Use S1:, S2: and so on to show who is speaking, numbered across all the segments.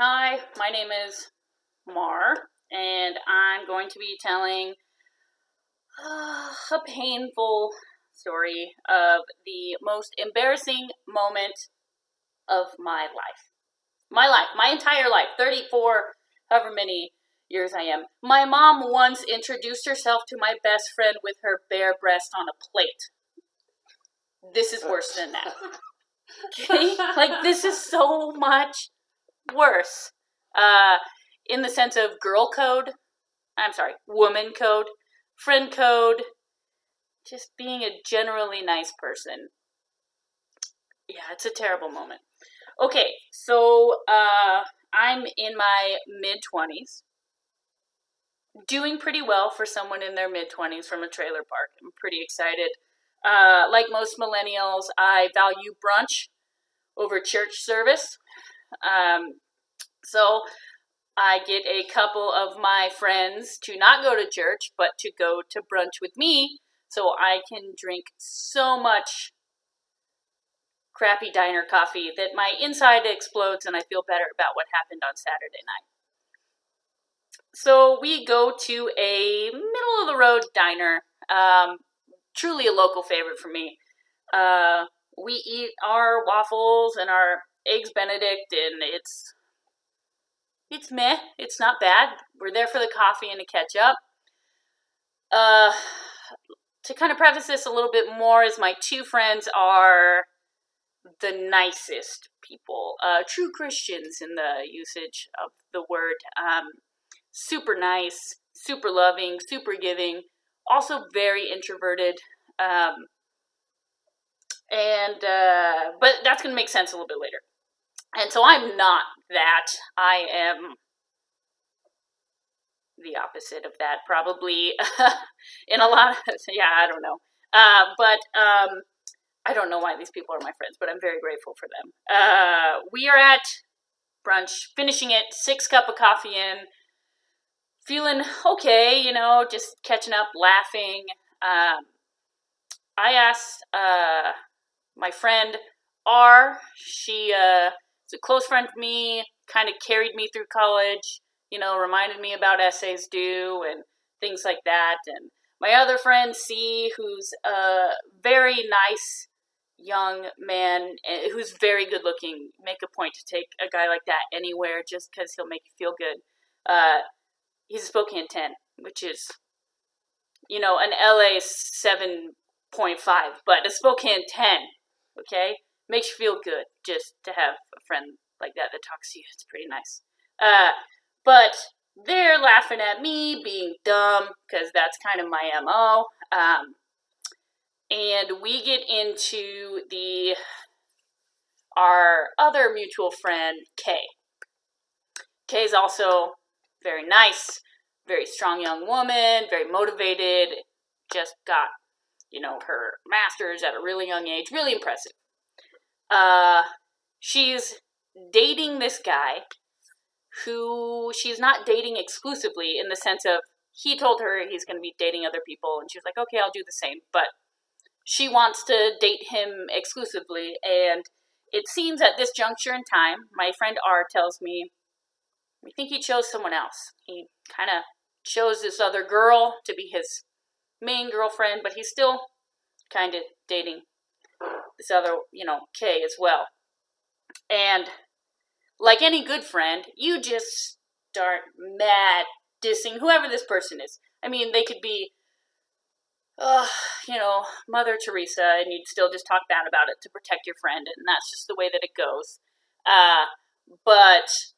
S1: Hi, my name is Mar, and I'm going to be telling a painful story of the most embarrassing moment of my life. My entire life, 34, however many years I am. My mom once introduced herself to my best friend with her bare breast on a plate. This is worse than that. Okay? Like, this is so much worse. In the sense of woman code, friend code, just being a generally nice person. Yeah, it's a terrible moment. Okay, so I'm in my mid-20s, doing pretty well for someone in their mid-20s from a trailer park. I'm pretty excited. Like most millennials, I value brunch over church service. So I get a couple of my friends to not go to church, but to go to brunch with me, so I can drink so much crappy diner coffee that my inside explodes and I feel better about what happened on Saturday night. So we go to a middle-of-the-road diner, truly a local favorite for me. We eat our waffles and our Eggs Benedict, and it's meh. It's not bad. We're there for the coffee and to catch up. To kind of preface this a little bit more, is my two friends are the nicest people. True Christians in the usage of the word. Super nice, super loving, super giving. Also very introverted. But that's going to make sense a little bit later. And so I'm not that. I am the opposite of that, probably, in a lot of, I don't know. But I don't know why these people are my friends, but I'm very grateful for them. We are at brunch, finishing it, 6 cup of coffee in, feeling okay, just catching up, laughing. I asked my friend R, she is a close friend of me, kind of carried me through college, reminded me about essays due and things like that. And my other friend C, who's a very nice young man, who's very good looking, make a point to take a guy like that anywhere just because he'll make you feel good. He's a Spokane 10, which is, an LA 7.5, but a Spokane 10, okay? Makes you feel good just to have a friend like that talks to you. It's pretty nice. But they're laughing at me being dumb, because that's kind of my MO. And we get into our other mutual friend, Kay. Kay's also very nice, very strong young woman, very motivated, just got, her master's at a really young age, really impressive. She's dating this guy who she's not dating exclusively, in the sense of he told her he's going to be dating other people, and she was like, okay, I'll do the same, but she wants to date him exclusively. And it seems at this juncture in time, my friend R tells me, we think he chose someone else. He kind of chose this other girl to be his main girlfriend, but he's still kind of dating this other, Kay as well. And like any good friend, you just start mad dissing whoever this person is. I mean, they could be, Mother Teresa, and you'd still just talk bad about it to protect your friend, and that's just the way that it goes. But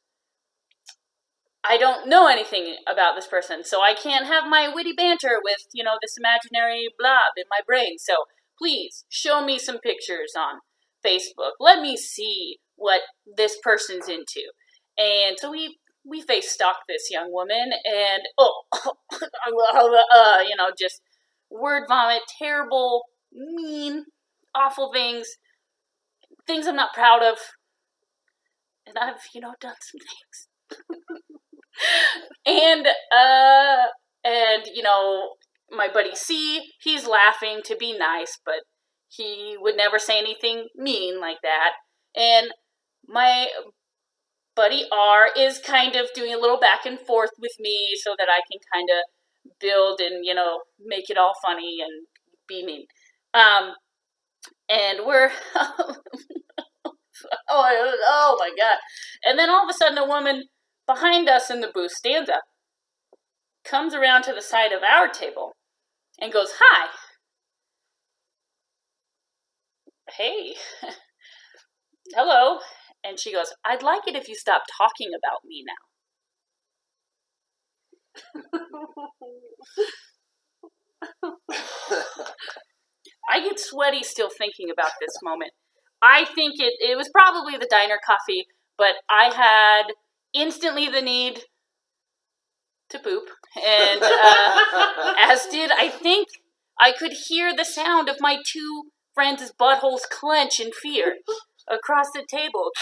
S1: I don't know anything about this person, so I can't have my witty banter with, this imaginary blob in my brain. So please show me some pictures on Facebook. Let me see what this person's into. And so we face stalked this young woman, and just word vomit, terrible, mean, awful things I'm not proud of. And I've, done some things. And my buddy C, he's laughing to be nice, but he would never say anything mean like that. And my Buddy R is kind of doing a little back and forth with me so that I can kind of build and, make it all funny and be mean. And we're, oh my God. And then all of a sudden a woman behind us in the booth stands up, comes around to the side of our table, and goes, "Hi." "Hey." "Hello." And she goes, "I'd like it if you stopped talking about me now." I get sweaty still thinking about this moment. I think it was probably the diner coffee, but I had instantly the need to poop. And as did, I think I could hear the sound of my two friends' buttholes clench in fear across the table.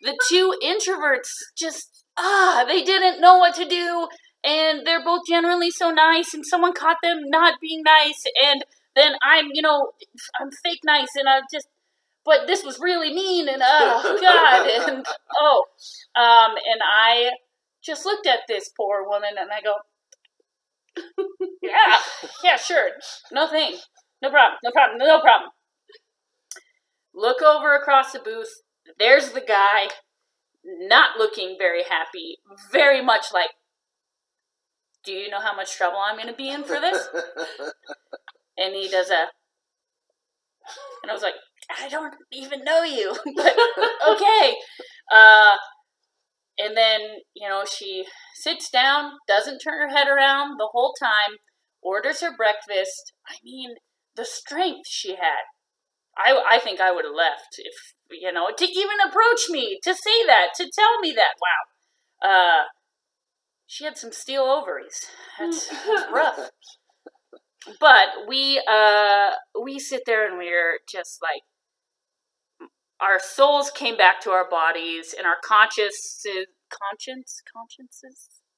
S1: The two introverts just, they didn't know what to do. And they're both generally so nice, and someone caught them not being nice, and then I'm fake nice, and but this was really mean, and oh God, and and I just looked at this poor woman, and I go, yeah, sure, no thing, no problem. Look over across the booth, there's the guy, not looking very happy, very much like, "Do you know how much trouble I'm going to be in for this?" And he does and I was like, "I don't even know you," but okay. And then, she sits down, doesn't turn her head around the whole time, orders her breakfast. I mean, the strength she had. I think I would have left if, to even approach me, to say that, to tell me that. Wow. She had some steel ovaries. That's rough. But we sit there and we're just like, our souls came back to our bodies, and our consciences,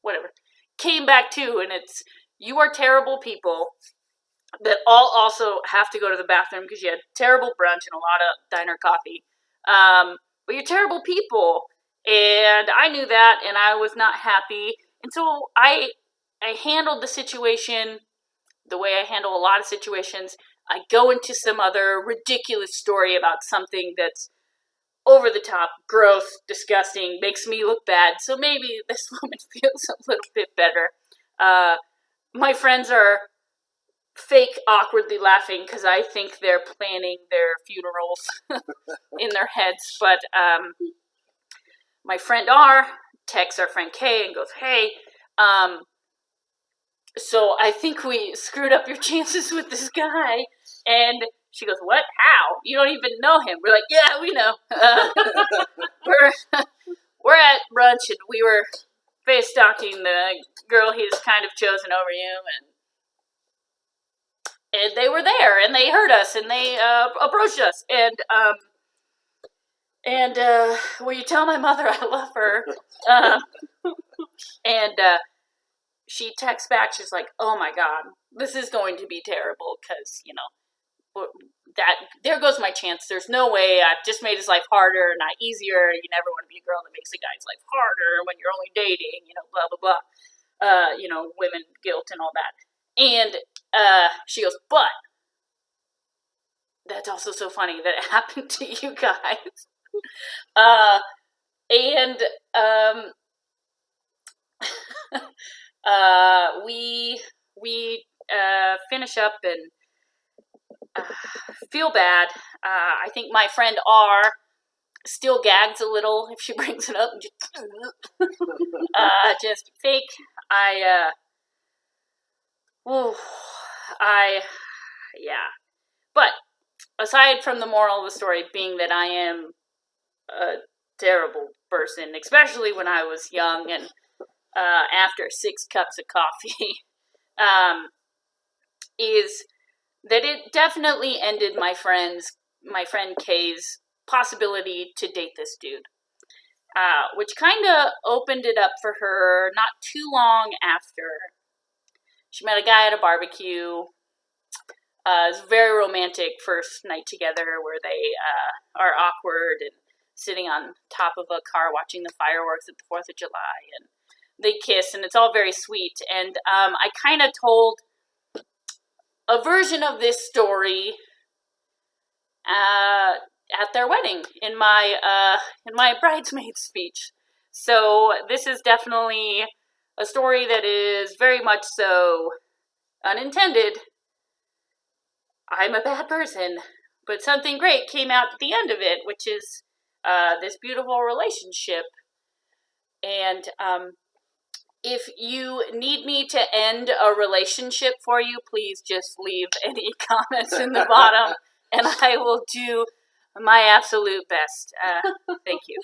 S1: whatever, came back too. And it's, you are terrible people that all also have to go to the bathroom because you had terrible brunch and a lot of diner coffee. But you're terrible people, and I knew that, and I was not happy. And so I handled the situation the way I handle a lot of situations. I go into some other ridiculous story about something that's over the top, gross, disgusting, makes me look bad. So maybe this woman feels a little bit better. My friends are fake awkwardly laughing because I think they're planning their funerals in their heads. But my friend R texts our friend K and goes, "Hey, so I think we screwed up your chances with this guy." And she goes, "What? How? You don't even know him." We're like, "Yeah, we know. We're at brunch, and we were face stalking the girl he's kind of chosen over you, and they were there, and they heard us, and they approached us, and will you tell my mother I love her?" And she texts back, she's like, "Oh my God, this is going to be terrible, because, there goes my chance. There's no way. I've just made his life harder, not easier. You never want to be a girl that makes a guy's life harder when you're only dating, blah, blah, blah. Women guilt and all that." And she goes, "But that's also so funny that it happened to you guys." We finish up and feel bad. I think my friend R still gags a little if she brings it up. Just fake. But aside from the moral of the story being that I am a terrible person, especially when I was young and after 6 cups of coffee, is that it definitely ended my friend Kay's possibility to date this dude, which kind of opened it up for her not too long after. She met a guy at a barbecue. It was a very romantic first night together where they are awkward and sitting on top of a car watching the fireworks at the 4th of July, and they kiss, and it's all very sweet. And I kind of told a version of this story at their wedding in my bridesmaid speech. So this is definitely a story that is very much so unintended. I'm a bad person, but something great came out at the end of it, which is this beautiful relationship. And if you need me to end a relationship for you, please just leave any comments in the bottom, and I will do my absolute best. Thank you.